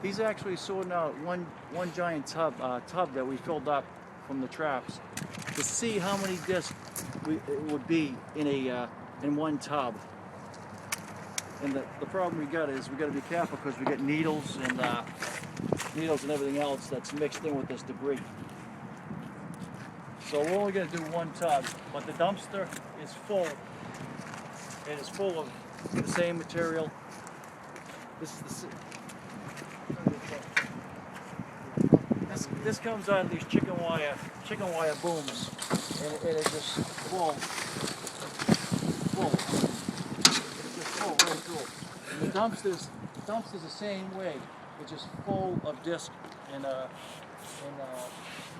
He's actually sorting out one giant tub that we filled up from the traps to see how many discs it would be in one tub. And the problem we got is we got to be careful because we get needles and everything else that's mixed in with this debris. So we're only going to do one tub, but the dumpster is full. It is full of the same material. This comes out of these chicken wire booms, and it is just full. It's just full right through. And the dumpster's the same way. It's just full of disc and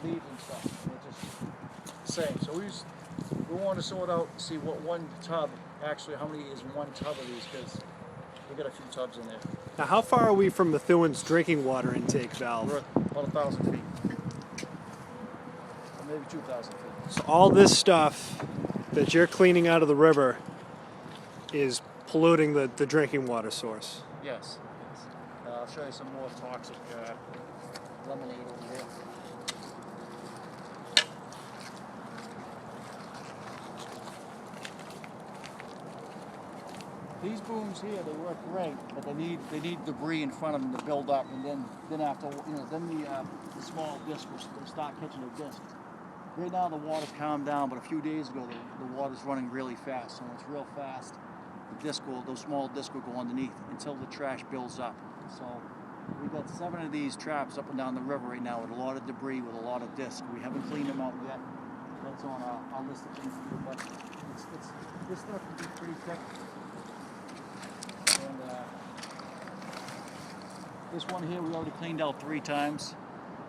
leaves and stuff. And it's just the same. So we want to sort out, see what one tub actually, how many is one tub of these, because we got a few tubs in there. Now, how far are we from Methewen's drinking water intake valve? We're at about 1,000 feet, or maybe 2,000 feet. So all this stuff that you're cleaning out of the river is polluting the drinking water source. Yes. I'll show you some more toxic lemonade over here. These booms here, they work great, but they need debris in front of them to build up, and then after the small disc will start catching the disc. Right now the water's calmed down, but a few days ago the water's running really fast. So when it's real fast, those small discs will go underneath until the trash builds up. So we've got 7 of these traps up and down the river right now with a lot of debris, with a lot of discs. We haven't cleaned them out yet. That's on our list of things to do, but this stuff can be pretty thick. And this one here we already cleaned out 3 times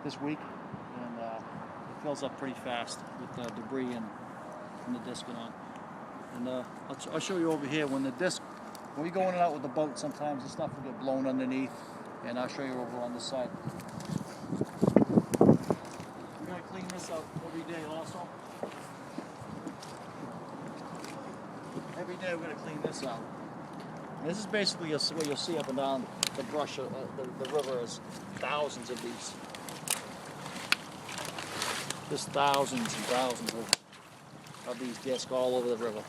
this week, and it fills up pretty fast with debris and the disc and on. And I'll show you over here when we go in and out with the boat, sometimes the stuff will get blown underneath, and I'll show you over on this side. We're going to clean this out every day also. Every day we're going to clean this out. And this is basically what you'll see up and down the brush of the river is thousands of these. Just thousands and thousands of these discs all over the river.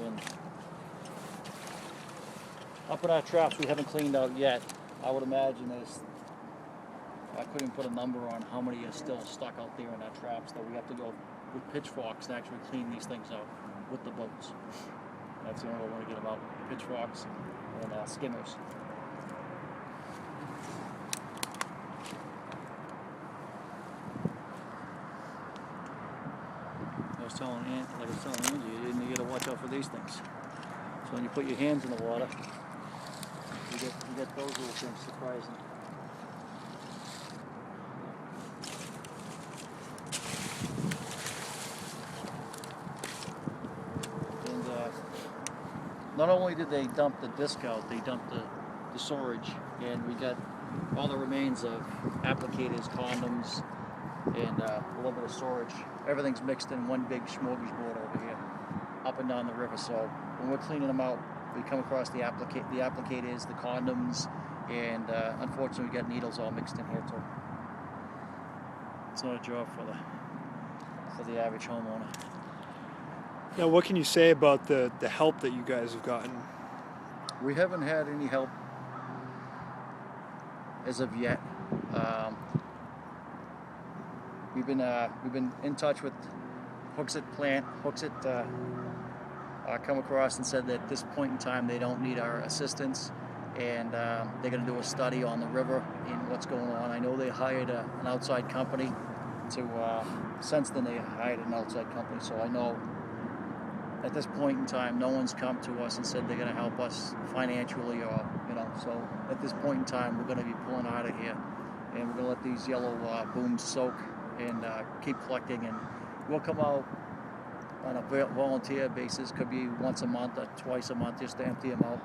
And up in our traps we haven't cleaned out yet. I would imagine I couldn't put a number on how many are still stuck out there in our traps that we have to go with pitchforks to actually clean these things out with the boats. That's the only way we're going to get them out. Pitchforks and skimmers. I was telling Angie, you got to watch out for these things. So when you put your hands in the water, you get those little things surprising. And not only did they dump the disc out, they dumped the sewage, and we got all the remains of applicators, condoms, and a little bit of storage. Everything's mixed in one big smorgasbord over here, up and down the river. So when we're cleaning them out, we come across the applicators, the condoms, and unfortunately we got needles all mixed in here too. It's not a job for the average homeowner. Now, what can you say about the help that you guys have gotten? We haven't had any help as of yet. We've been in touch with Hooksett plant. Hooksett come across and said that at this point in time they don't need our assistance, and they're going to do a study on the river and what's going on. I know they hired an outside company since then they hired an outside company, so I know at this point in time no one's come to us and said they're going to help us financially, or so at this point in time we're going to be pulling out of here, and we're going to let these yellow booms soak and keep collecting, and we'll come out on a volunteer basis. Could be once a month or twice a month just to empty them out,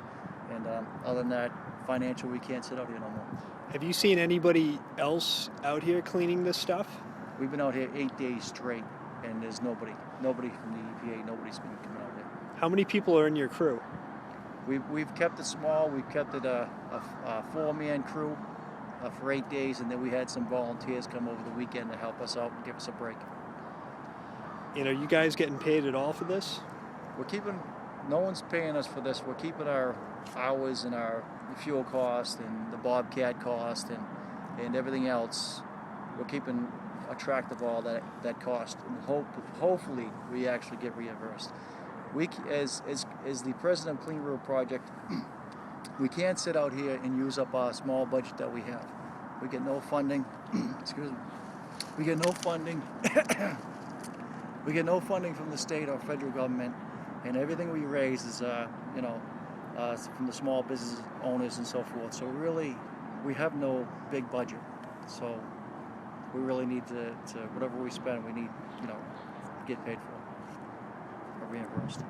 and other than that, financially we can't sit out here no more. Have you seen anybody else out here cleaning this stuff? We've been out here 8 days straight, and there's nobody from the EPA, nobody's been coming out here. How many people are in your crew? We've kept it small. We've kept it a 4-man crew for 8 days, and then we had some volunteers come over the weekend to help us out and give us a break. And are you guys getting paid at all for this? We're keeping, no one's paying us for this. We're keeping our hours and our fuel cost and the Bobcat cost and everything else. We're keeping a track of all that cost, and hopefully we actually get reimbursed. As the president of Clean River Project, we can't sit out here and use up our small budget that we have. We get no funding. Excuse me. We get no funding. We get no funding from the state or federal government, and everything we raise is, from the small business owners and so forth. So really, we have no big budget. So we really need to whatever we spend, we need, get paid for or reimbursed.